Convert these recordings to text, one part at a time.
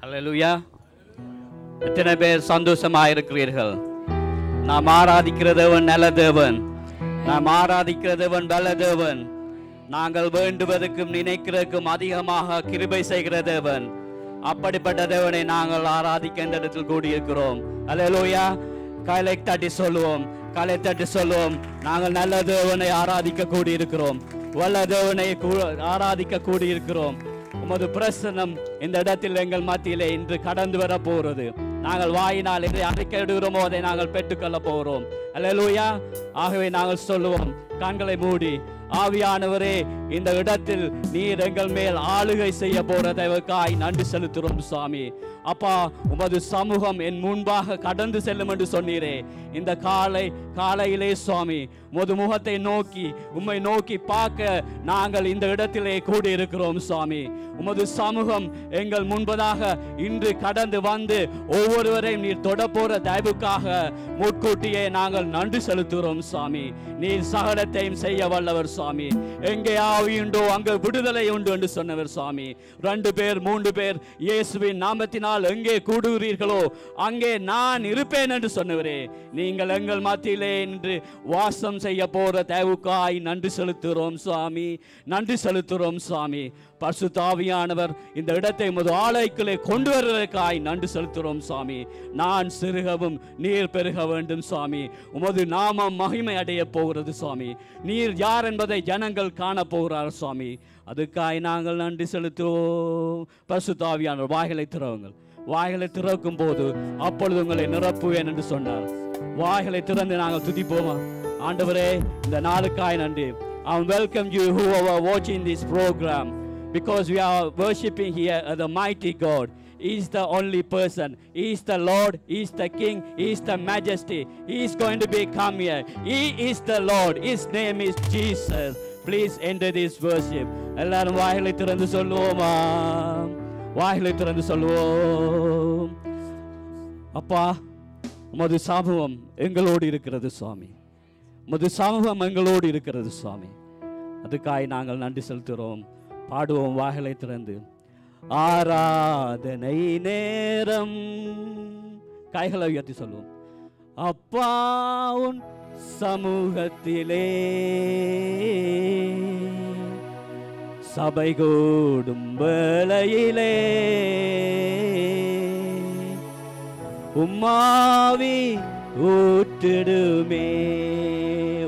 அல்லேலூயா. எத்தனை பேர் சந்தோஷமாக இருக்கிறீர்கள்? நாம் ஆராதிக்கிற தேவன் நல்ல தேவன். நாம் ஆராதிக்கிற தேவன் நல்ல தேவன். நாங்கள் வேண்டுவதற்கும் நினைக்கிறதுக்கும் அதிகமாக கிருபை செய்கிற தேவன். அப்படிப்பட்ட தேவனை நாங்கள் ஆராதிக்க இந்த இடத்தில் கூடியிருக்கிறோம். அல்லேலூயா. கையை தட்டி சொல்லுவோம், கையை தட்டி சொல்லுவோம். நாங்கள் நல்ல தேவனை ஆராதிக்க கூடியிருக்கிறோம். வல்ல தேவனை ஆராதிக்க கூடியிருக்கிறோம். உமது பிரசன்னம் இந்த இடத்தில் எங்கள் மத்தியிலே இன்று கடந்து வர போகிறது. நாங்கள் வாயினால் எதை அறிக்கையிடுகிறோமோ அதை நாங்கள் பெற்றுக்கொள்ள போகிறோம். அல்லேலூயா. ஆகவே நாங்கள் சொல்லுவோம், கண்களை மூடி, ஆவியானவரே, இந்த இடத்தில் நீர் எங்கள் மேல் ஆளுகை செய்ய போறதற்காய் நன்றி செலுத்துகிறோம் சுவாமி. அப்பா, உமது சமூகம் என் முன்பாக கடந்து செல்லும் என்று சொன்னீரே. இந்த காலையிலே சுவாமி, உமது முகத்தை நோக்கி உம்மை நோக்கி பார்க்க நாங்கள் இந்த இடத்திலே கூடி இருக்கிறோம் சுவாமி. உமது சமூகம் எங்கள் முன்பதாக இன்று கடந்து வந்து ஒவ்வொருவரையும் நீர் தொட போற தயவுக்காக முன்கூட்டியே நாங்கள் நன்றி செலுத்துகிறோம் சுவாமி. நீர் சகலத்தையும் செய்ய வல்லவர் சுவாமி. எங்கே ஆவி உண்டோ அங்கே விடுதலை உண்டு என்று சொன்னவர் சுவாமி. 2 பேர் 3 பேர் இயேசுவின் நாமத்தினால் எங்கே கூடுகிறீர்களோ அங்கே நான் இருப்பேன் என்று சொன்னவரே. நீங்கள் எங்கள் மத்தியிலே இன்று வாசம் செய்ய போற தயவுக்காய் நன்றி செலுத்துகிறோம் சுவாமி. நன்றி செலுத்துகிறோம் சுவாமி. பரிசுத்த ஆவியானவர் இந்த இடத்தை உமது ஆலயத்திலே கொண்டு வருவதற்காய் நன்றி செலுத்துகிறோம் சுவாமி. நான் சிறுகவும் நீர் பெருக வேண்டும் சுவாமி. உமது நாமம் மகிமை அடைய போகிறது சுவாமி. நீர் யார் என்பதை ஜனங்கள் காண போகிறார் சுவாமி. அதுக்காய் நாங்கள் நன்றி செலுத்துவோம். பரிசுத்த ஆவியானவர் வாய்களை திறவுங்கள். வாய்களை திறக்கும் போது அப்பொழுது உங்களை நிரப்புவேன் என்று சொன்னார். வாய்களை திறந்து நாங்கள் துதிப்போமா? ஆண்டவரே, இந்த நாளுக்காய் நன்றி. I welcome you who are watching this program, because we are worshiping here the mighty God. He is the only person. He is the Lord. He is the King. He is the Majesty. He is going to be come here. He is the Lord. His name is Jesus. Please enter this worship. எல்லாரும் வாய்களை திறந்து சொல்லுவோமா? வாய்களை திறந்து சொல்லுவோம். அப்பா, உமது சமூகம் எங்களோடு இருக்கிறது சுவாமி. உமது சமூகம் எங்களோடு இருக்கிறது சுவாமி. அதுக்காய் நாங்கள் நன்றி செலுத்துகிறோம். பாடுவோம் வாய்களை திறந்து. ஆராதனை நேரம். கைகளை உயர்த்தி சொல்லுவோம். அப்பா, உன் சமூகத்திலே சபை கூடும் வேளையிலே உம்மாவி ஊற்றிடுமே.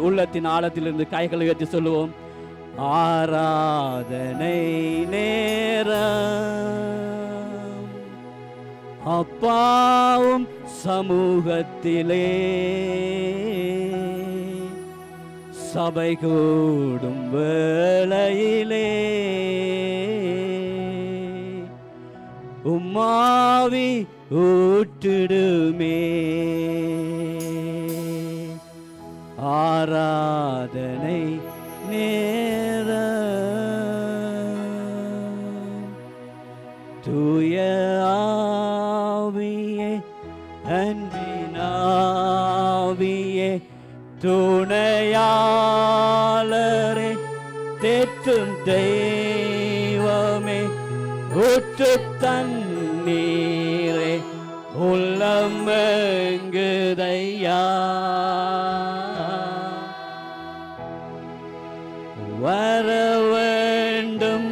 உள்ளத்தின் ஆழத்திலிருந்து கைகளை உயர்த்தி சொல்லுவோம். ஆராதனை நேரம் அப்பாவும் சமூகத்திலே சபை கூடும் வேளையிலே உம்மாவி ஊற்றிடுமே. ஆராதனை நேரம் தூய ஆவியே, அன்பின் ஆவியே, துணையாளரே, தேற்றும் தெய்வமே, ஊற்று தண்ணீரே, உள்ளம் எங்குதையா, வர வேண்டும்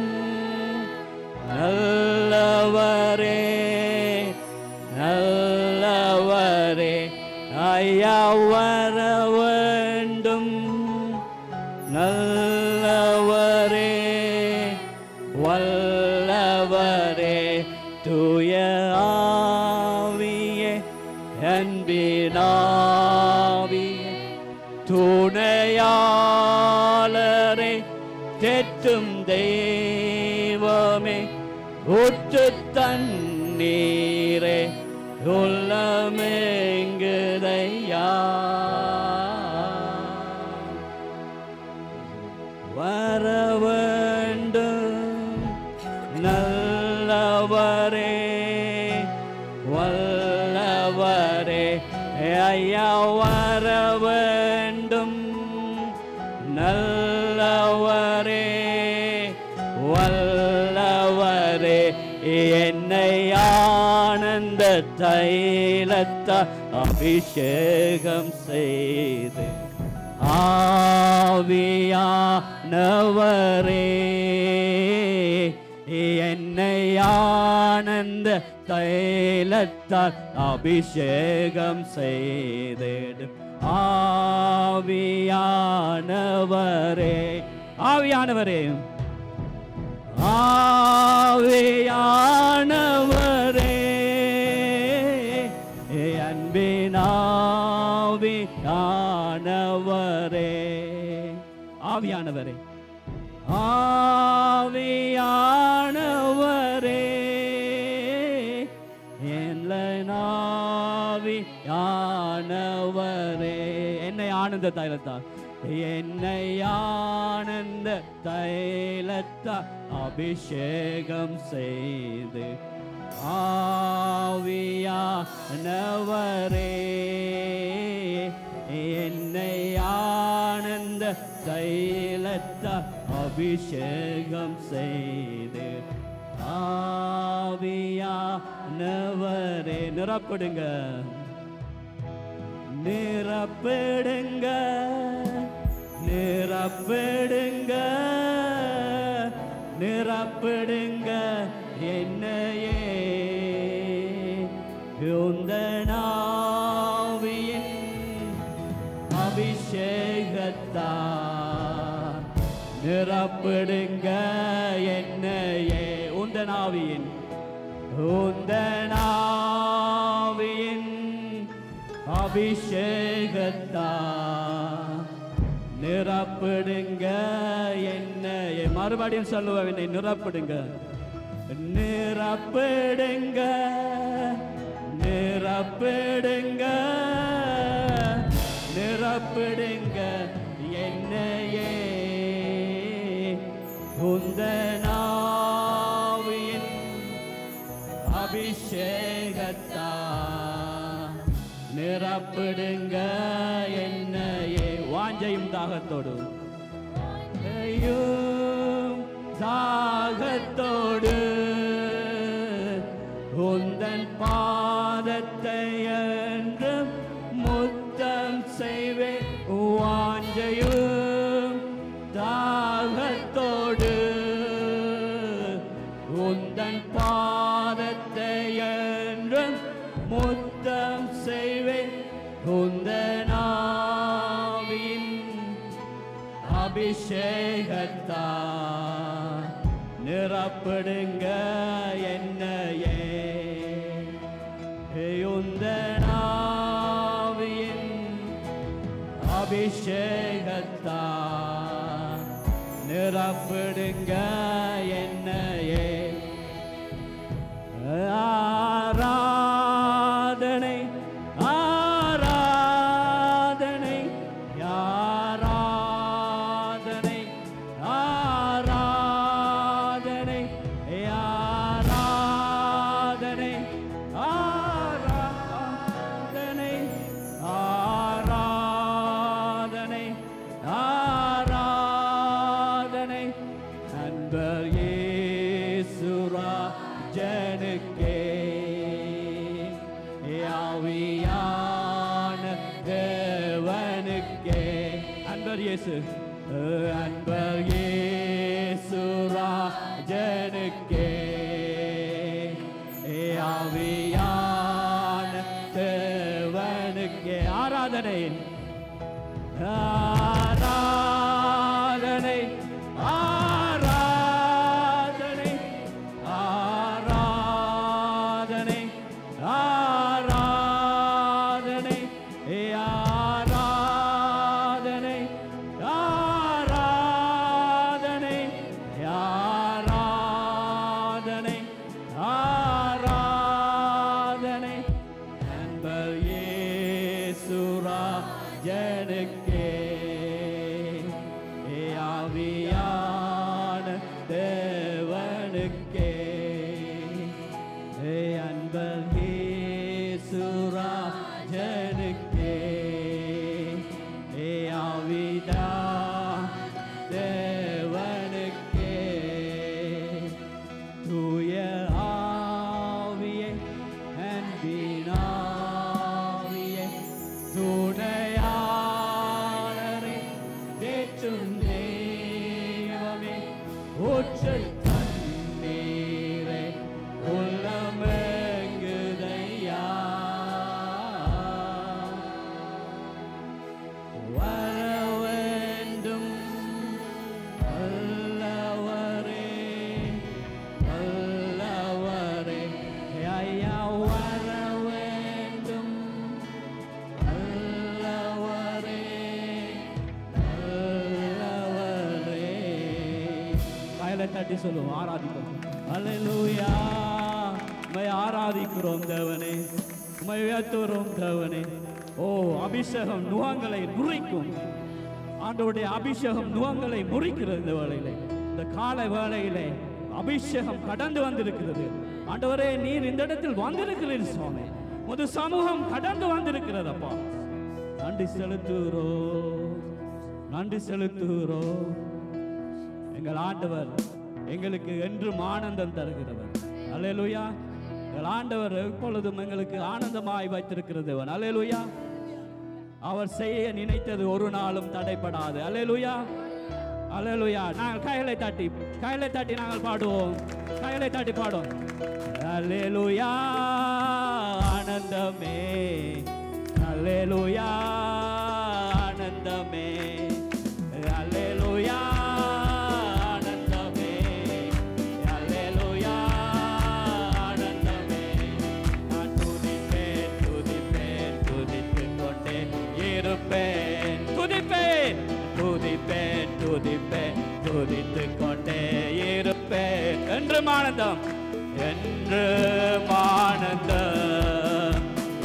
நல்லவரே, நல்லவரே, ஐயா வர வேண்டும் நல்லவரே, வல்லவரே, தூய ஆவியே, அன்பினாவியே, துணையாளரே, தேற்றும் தெய்வமே, ஊற்று தண்ணீரே, உள்ளமெங்குதையா, வர வேண்டும் நல்லவரே, வல்லவரே, ஐயா வர வேண்டும் நல்லவரே, வல்லவரே, என்னை என்னை ஆனந்த தைலத்தால் அபிஷேகம் செய்து ஆவியானவரே என்னை ஆனந்த தைலத்தால் அபிஷேகம் செய்திடும் ஆவியானவரே ஆவியானவரே ஆவியானவரே அன்பினாவியானவரே ஆவியானவரே ஆவியானவரே ஆவியானவரே என்னை ஆனந்த தைலத்தால் என்னை ஆனந்த தைலத்தால் அபிஷேகம் செய்து ஆவியானவரே என்னை ஆனந்த தைலத்தால் அபிஷேகம் செய்து ஆவியானவரே நிரப்பிடுங்க நிரப்பிடுங்க நிரப்பிடுங்க நிரப்பிடுங்க என்னையே உந்தனாவியின் அபிஷேகத்தால் நிரப்பிடுங்க என்னையே உந்தனாவியின் உந்தனாவியின் அபிஷேகத்தால் நிரப்பிடுங்க என்னையே மறுபடியும் சொல்லுவேன் என்னை நிரப்பிடுங்க நிரப்பிடுங்க நிரப்பிடுங்க நிரப்பிடுங்க என்னையே உந்தனாவியின் அபிஷேகத்தால் நிரப்பிடுங்க என்னையே வாஞ்சையும் தாகத்தோடு தாகத்தோடு உந்தன் பாதத்தை என்றும் முத்தம் செய்வேன் வாஞ்சையும் தாகத்தோடு உந்தன் பாதத்தை என்றும் முத்தம் செய்வேன் உந்தனாவின் அபிஷேகத்தால் நிரப்பிடுங்க என்னையே உந்தனாவியின் அபிஷேகத்தால் நிரப்பிடுங்க என்னையே ஆராதனை ஆராதனை ஆராதனை ஆராதனை ஆராதனை ஆராதனை ஆராதனை ஆராதனை அன்பர் இயேசுராஜனுக்கே ஆவியான தேவனுக்கே அன்பர் இயேசு அன்பர் இயேசுராஜனுக்கே ஆவியான தேவனுக்கே ஆராதனை ஆராதனை ஆராதனை ஆராதனை ஆராதனை ஆராதனை ஆராதனை ஆராதனை ஆராதனை அன்பர் இயேசுராஜனுக்கே ஆவியான தேவனுக்கே அன்பர் இயேசுராஜனுக்கே ஆவிதா தேவனுக்கே தூய ஆவியானவருக்கே கைகளை தட்டி சொல்லுவோம், ஆராதிப்போம். அல்லேலூயா. உம்மை ஆராதிக்கிறோம் தேவனே, உம்மை உயர்த்துகிறோம் தேவனே. ஓ, அபிஷேகம் நுகங்களை முறிக்கும். ஆண்டவருடைய அபிஷேகம் நுகங்களை முறிக்கிறது. இந்த வேளையிலே, இந்த காலை வேளையிலே அபிஷேகம் கடந்து வந்திருக்கிறது. ஆண்டவரே, நீர் இந்த இடத்தில் வந்திருக்கிறீர் சுவாமி. உமது சமூகம் கடந்து வந்திருக்கிறது அப்பா. நன்றி செலுத்துகிறோம், நன்றி செலுத்துகிறோம். எங்கள் ஆண்டவர் எங்களுக்கு என்றும் ஆனந்தம் தருகிறவர். அல்லேலூயா. எங்கள் ஆண்டவர் எப்பொழுதும் எங்களுக்கு ஆனந்தமாய் வைத்திருக்கிறது. அல்லேலூயா. அவர் செய்ய நினைத்தது ஒரு நாளும் தடைப்படாது. அல்லேலூயா, அல்லேலூயா. நாங்கள் கைகளை தட்டி நாங்கள் பாடுவோம். கைகளை தட்டி பாடுவோம். அல்லேலூயா, ஆனந்தமே. அல்லேலூயா, ஆனந்தமே. அல்லேலூயா, ஆனந்தமே. அல்லேலூயா, ஆனந்தமே. நான் துதிப்பேன், துதிப்பேன், துதித்துக் கொண்டே இருப்பேன். துதிப்பேன், துதிப்பேன், துதிப்பேன், துதித்துக் கொண்டே இருப்பேன். என்றும் ஆனந்தம், என்றும் ஆனந்தம்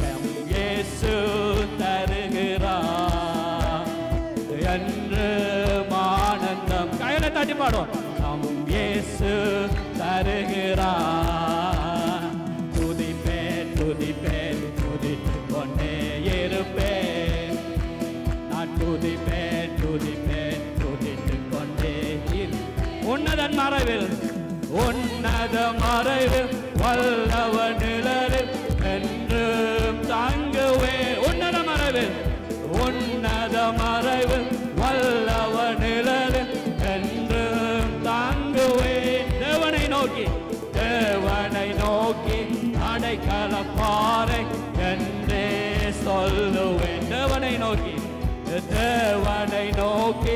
எம் இயேசு தருகிறார். என்றும் ஆனந்தம். கையில தட்டி பாடுவோம். நம் இயேசு தருகிறார். துதிப்பேன், துதிப்பேன், துதித்துக் கொண்டே இருப்பேன். நான் துதிப்பேன், துதிப்பேன், துதித்துக் கொண்டே உன்னதன் மறைவில், உன்னத மறைவில் வல்லவன் நிழலில் என்றும் தாங்குவே. உன்னத மறைவில், உன்னத மறைவில் வல்லவன் நிழலில் என்றும் தாங்குவே. தேவனை நோக்கி, தேவனை நோக்கி அடைக்கலப்பாறை என்றே சொல்லுவேன். தேவனை நோக்கி, தேவனை நோக்கி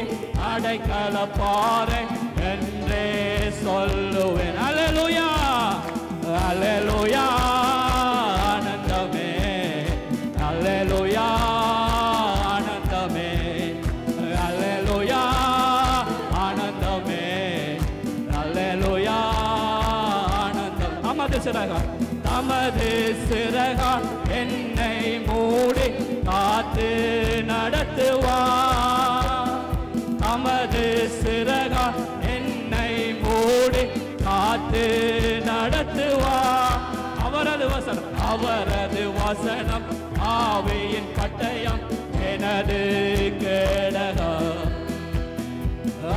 அடைக்கலப்பாறை என்றே சொல்லுவேன். அல்லேலூயா, அல்லேலூயா, ஆனந்தமே. அல்லேலூயா, ஆனந்தமே. அல்லேலூயா, ஆனந்தமே. அல்லேலூயா, ஆனந்தம். தமது சிறகால், தமது சிறகால் என்னை மூடி காத்து நடத்துவார். தமது சிறகால் என்னை மூடி காத்து நடத்துவார். அவரது வசனம், அவரது வசனம் ஆவியின் பட்டயம் எனது கேடகம்.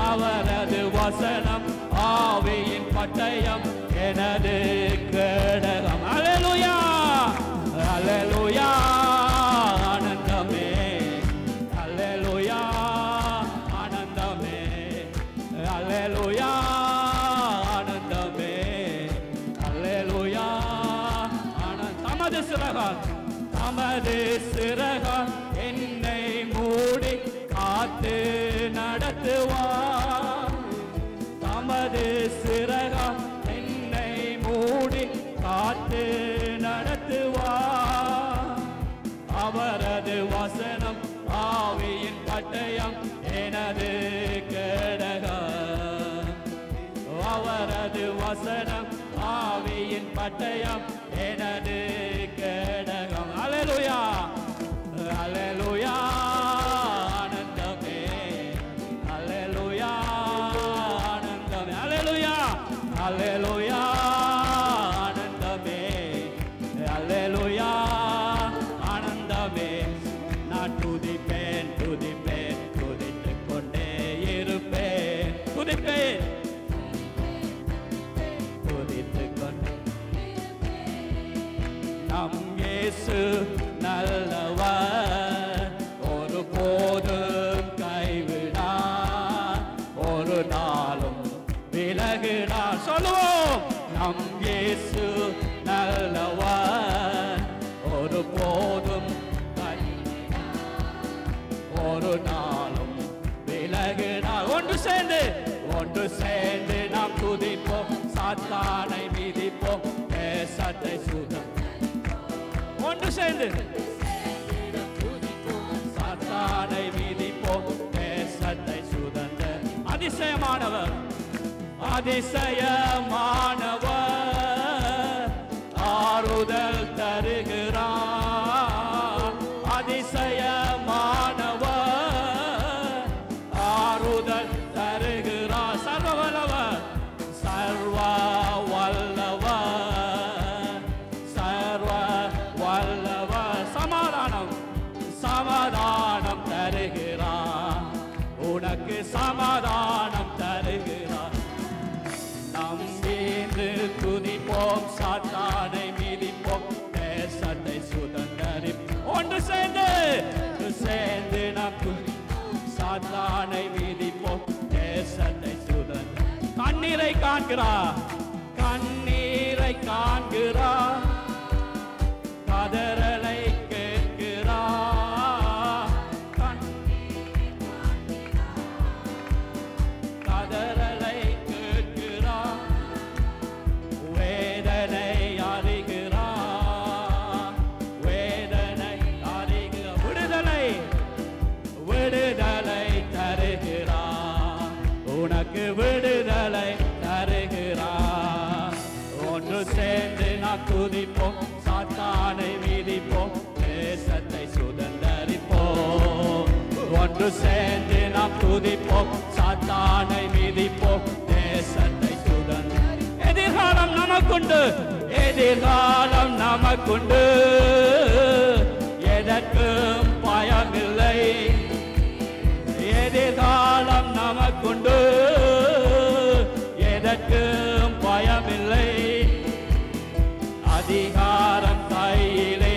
அவரது வசனம் ஆவியின் பட்டயம் எனது கேடகம். அல்லேலூயா, அல்லேலூயா, ஆனந்தமே. அல்லேலூயா, ஆனந்தமே. அல்லேலூயா, ஆனந்தமே. அல்லேலூயா, ஆனந்தம். தமது சிறகால், தமது சிறகால் என்னை மூடி காத்து நடத்துவார். தமது சிறகால் என்னை மூடி காத்து நடத்துவார். அவரது வசனம் ஆவியின் பட்டயம் எனது கேடகம். அவரது வசனம் ஆவியின் பட்டயம் எனது கேடகம். அல்லேலூயா, அல்லேலூயா, ஆனந்தமே. அல்லேலூயா, ஆனந்தமே. அல்லேலூயா, அல்லேலூயா, ஆனந்தமே. அல்லேலூயா, ஆனந்தமே. நான் துதிப்பேன், துதிப்பேன், துதித்துக் கொண்டே இருப்பேன். துதிப்பேன், துதித்துக் கொண்டே. நம் இயேசு நல்லவர், ஒரு போதும் கைவிடார், ஒரு நாளும் விலகினார். சொல்லுவோம், நம் இயேசு நல்லவர், ஒரு போதும் ஒரு நாளும் விலகினார். ஒன்று சேர்ந்து நாம் துதிப்போம், சாத்தானை மிதிப்போம், தேசத்தை சுதம். ஒன்று சேர்ந்து சாத்தானை மிதிப்போம், தேசத்தை சுதந்த. அதிசயமானவர், அதிசயமானவர் ஆறுதல் தருகிறார் அதிசயமானவர் ஆறுதல் தருகிறார் சர்வ வல்லவர் சர்வ வல்லவர் சர்வ வல்லவர் சமாதானம் சமாதானம் தருகிறார் உனக்கு சமாதானம் தருகிறார் நம்பிந்து துதிப்போம் சாத்தானை மிதிப்போம் தேசத்தை சுதந்தரிப்போம் ஒன்று சேர்ந்து நாம் சாத்தானை மிதிப்போம் தேசத்தை சுதந்தரி கண்ணீரை காண்கிறார் கண்ணீரை காண்கிறார் கதறலை கேட்கிறார் கதறலை கேட்கிறார் வேதனை அறிகிறார் வேதனை அறிகிறார் விடுதலை தருகிறார் உனக்கு விடுதலை தருகிறார் ஒன்று சேர்ந்து நாம் துதிப்போம் சாத்தானை மிதிப்போம் தேசத்தை சுதந்தரிப்போம் ஒன்று சேர்ந்து நாம் துதிப்போம் சாத்தானை மிதிப்போம் தேசத்தை சுதந்தரி எதிர்காலம் நமக்குண்டு எதிர்காலம் நமக்குண்டு எதற்கும் பயமில்லை எதிர்காலம் நமக்குண்டு எதற்கும் பயமில்லை அதிகாரம் கையிலே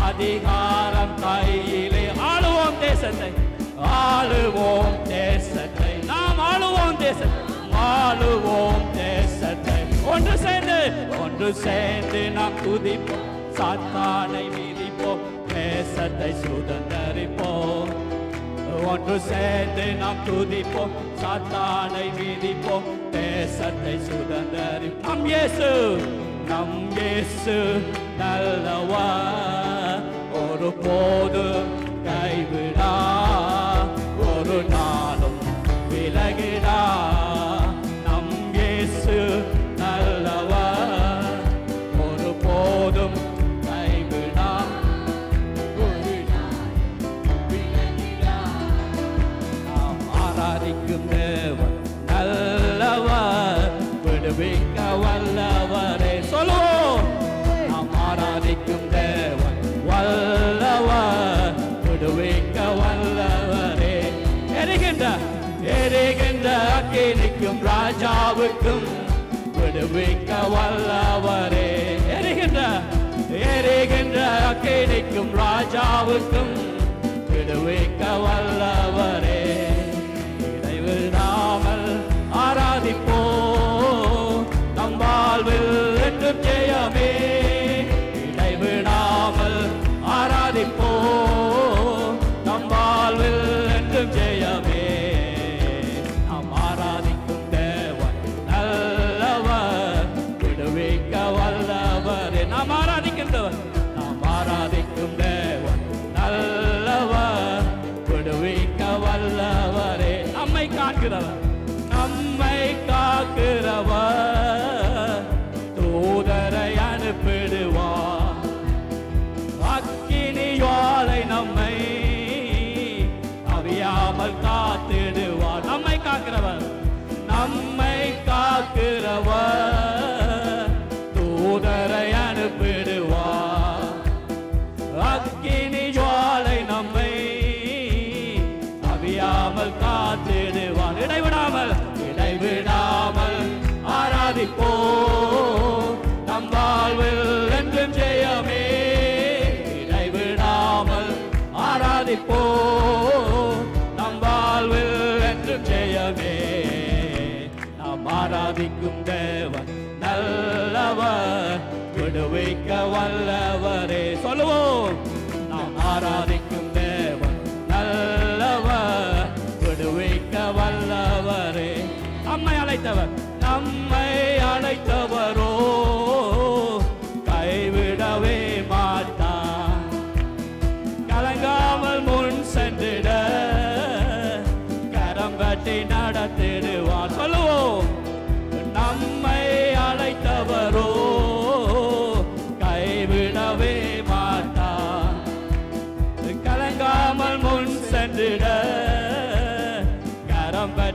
அதிகாரம் கையிலே ஆளுவோம் தேசத்தை நாம் ஆளுவோம் தேசத்தை ஒன்று சேர்ந்து நாம் துதிப்போம் சாத்தானை மிதிப்போம் தேசத்தை சுதந்தரிப்போம் ஒன்று சேர்ந்து நாம் துதிப்போம் சாத்தானை மிதிப்போம் தேசத்தை சுதந்தரிப்போம் நம் இயேசு நல்லவர் ஒரு போது கைவிடா ஒரு நாளும் விலகிடா நம் இயேசு நல்லவர் ஒரு போதும் கைவிடா நாம் ஆராதிக்கும் தேவன் நல்லவர் விடுவிக்க வல்லவரே சொல்லுவோம் நாம் ஆராதிக்கும் தேவன் வல்லவர் விடுவிக்க வல்லவரே எரிகின்ற அக்கினிக்கும் ராஜாவுக்கும் விடுவிக்க வல்லவரே எரிகின்ற அக்கினிக்கும் ராஜாவுக்கும் விடுவிக்க வல்லவரே இடைவிடாமல் ஆராதிப்போம் நம் வாழ்வில் என்றும் ஜெயமே இடைவிடாமல் ஆராதிப்போம் நம் வாழ்வில் என்றும் ஜெயமே நாம் ஆராதிக்கும் தேவன் நல்லவர் விடுவிக்க வல்லவரே நாம் ஆராதிக்கும் தேவன் நல்லவர் விடுவிக்க வல்லவரே நம்மை காக்கிறவர் தூதரை அனுப்பிடுவார் அக்கினி ஜுவாலை நம்மை அவியாமல் காத்திடுவார் நம்மை காக்கிறவர் தூதரை அனுப்பிடுவார் அக்கினி ஜுவாலை நம்மை அவியாமல் காத்திடுவார் இடைவிடாமல் ஆராதிப்போம் நம் வாழ்வில் என்றும் ஜெயமே இடைவிடாமல் ஆராதிப்போம் நம் வாழ்வில் என்றும் ஜெயமே நாம் ஆராதிக்கும் தேவன் நல்லவர் விடுவிக்க வல்லவரே சொல்லுவோம் நாம் ஆராதிக்கும் தேவன் நல்லவர் விடுவிக்க வல்லவரே நம்மை அழைத்தவரோ கைவிடவே மாட்டார் கலங்காமல் முன் சென்றிட கரம் கட்டி நடத்திடுவார் சொல்லுவோம்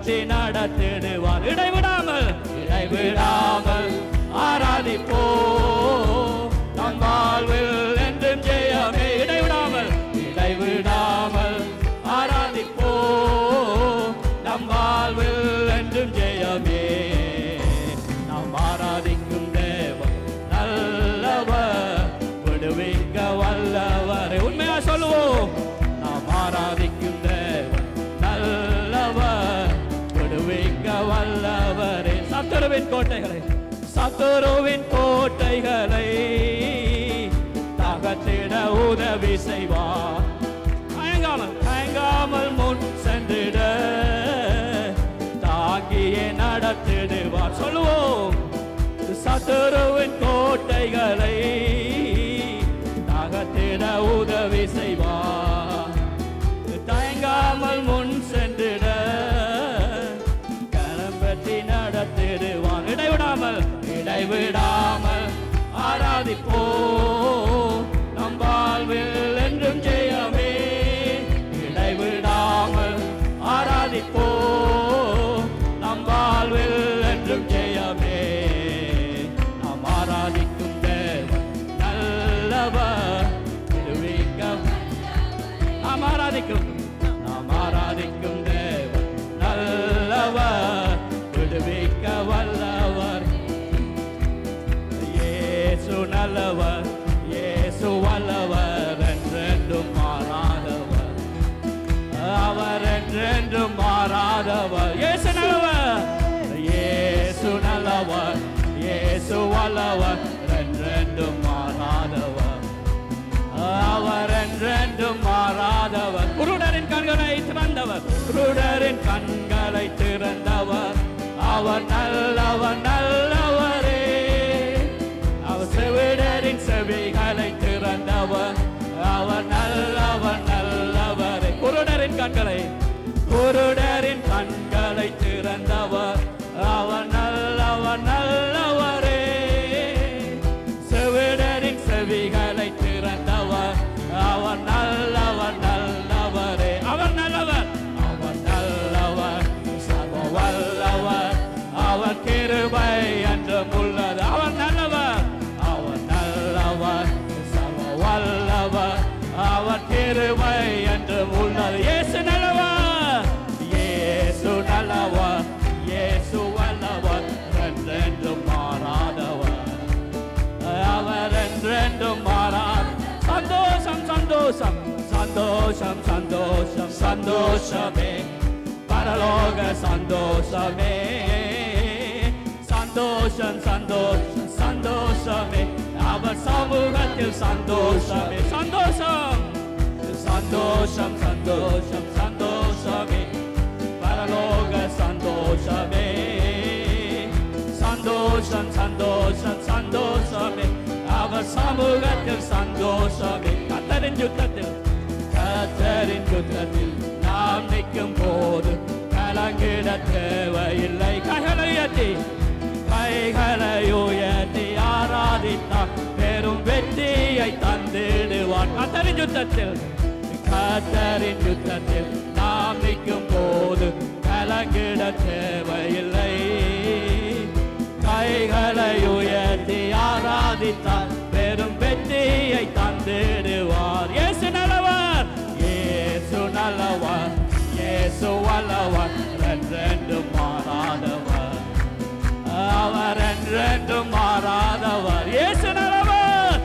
பற்றி நடத்திடுவார். இடைவிடாமல் ஆராதிப்போ நம் வாழ்வில் என்றும் ஜெயமே. இடைவிடாமல் ஆராதிப்போ நம் வாழ்வில் என்றும் ஜெயமே. நாம் ஆராதிக்கும் தேவன் நல்லவர், விடுவிக்க வல்லவர். உண்மையா சொல்லுவோம், நாம் ஆராதிக்கும் தேவன் நல்லவர், விடுவிக்க வல்லவரே. சத்துருவின் கோட்டைகளை தகர்த்திட உதவி செய்வார். தயங்காமல் முன் சென்றிட தாங்கியே நடத்திடுவார். சொல்லுவோம், சத்துருவின் கோட்டைகளை தகர்த்திட உதவி செய்வார். தயங்காமல் முன் சென்றிட கரம் பற்றி நடத்திடுவார். இடைவிடாமல் ஆராதிப்போ நம் வாழ்வில் என்றும் ஜெயமே. இடைவிடாமல் ஆராதிப்போ நம் வாழ்வில் என்றும் ஜெயமே. நாம் ஆராதிக்கும் தேவன் நல்லவர், நாம் ஆராதிக்கும் தேவன் நல்லவர், விடுவிக்க வல்லவர். இயேசு நல்லவர், இயேசு வல்லவர், என்றென்றும் மாறாதவர். அவர் என்றென்றும் மாறாதவர். இயேசு நல்லவர், இயேசு நல்லவர், இயேசு வல்லவர், என்றென்றும் மாறாதவர். அவர் என்றென்றும் மாறாதவர். குருடரின் கண்களை திறந்தவர், அவர் நல்லவரே. அவர் செவிடரின் செவிகளை திறந்தவர், அவர் நல்லவரே. குருடரின் கண்களை திறந்தவர், அவர் நல்லவரே. செவிடரின் செவிகளை திறந்தவர், அவர் நல்லவரே. அவர் நல்லவர், சர்வ வல்லவர், அவர் கிருபை என்றும் உள்ளது. அவர் நல்லவர், சர்வ வல்லவர், அவர் கிருபை என்றும் உள்ளது. இயேசு நல்லவர், இயேசு வல்லவர், என்றென்றும் மாறாதவர். அவர் என்றென்றும் மாறாத. சந்தோஷமே, பரலோக சந்தோஷமே. சந்தோஷமே, அவர் சமூகத்தில் சந்தோஷமே. சந்தோஷமே, பரலோக சந்தோஷமே. சந்தோஷமே, அவர் சமூகத்தில் சந்தோஷமே. கர்த்தரின் யுத்தத்தில் நாம் நிற்கும் போது கலங்கிட தேவையில்லை. கைகளை உயர்த்தி ஆராதித்தார், பெரும் வெற்றியை தந்திடுவார். கர்த்தரின் யுத்தத்தில் நாம் நிற்கும் போது கலங்கிட தேவையில்லை. கைகளை உயர்த்தி ஆராதித்தார், பெரும் வெற்றியை தந்திடுவார். இயேசு நல்லவர், இயேசு வல்லவர், என்றென்றும் மாறாதவர். அவர் என்றென்றும் மாறாதவர். இயேசு நல்லவர்,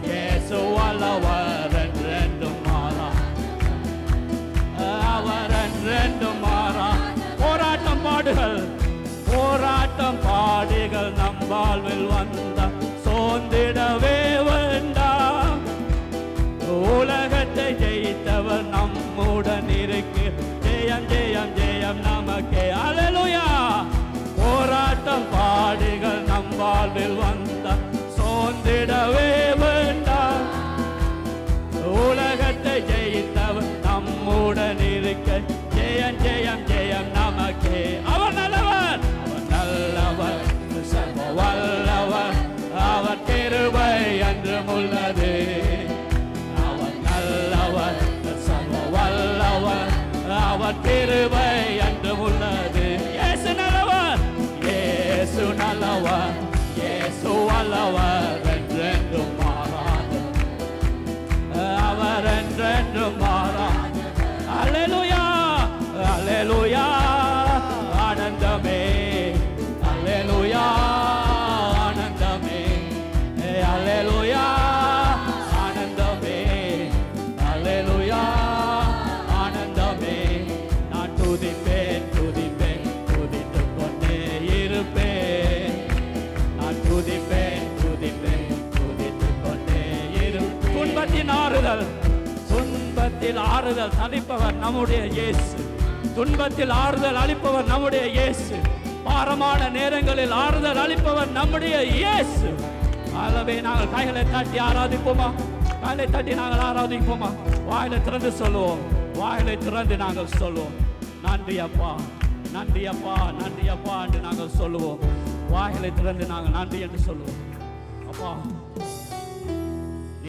இயேசு வல்லவர், என்றென்றும் அவர் என்றென்றும் மாறா. போராட்டம் பாடுகள் நம் வாழ்வில் வந்த சோர்ந்திடவே வேண்டாம். உலகத்தை ஜெயித்தவர் நம்முடன் இருக்கு. ஜெயம் நமக்கே. அல்லேலூயா. போராட்டம் பாடுகள் நம் வாழ்வில் வந்த சோர்ந்திடவே வேண்டாம். உலகத்தை ஜெயித்தவர் நம்முடன் இருக்க. ஜெயம் நமக்கே. அவர் நல்லவர், சர்வ வல்லவர், அவர் கிருபை என்றும் உள்ளது. அவர் நல்லவர், சர்வ வல்லவர், அவர் ஆறுதல், துன்பத்தில் ஆறுதல் அளிப்பவர் நம்முடைய இயேசு. துன்பத்தில் ஆறுதல் அளிப்பவர் நம்முடைய இயேசு. பாரமான நேரங்களில் ஆறுதல் அளிப்பவர் நம்முடைய இயேசு. ஆகவே நாங்கள் கைகளை தட்டி ஆராதிப்போமா? கைகளை தட்டி நாங்கள் ஆராதிப்போமா? வாயிலை திறந்து சொல்லுவோம். வாயிலை திறந்து நாங்கள் சொல்லுவோம். நன்றி அப்பா, நன்றி அப்பா, நன்றி அப்பா என்று நாங்கள் சொல்லுவோம். வாயிலை திறந்து நாங்கள் நன்றி என்று சொல்லுவோம். அப்பா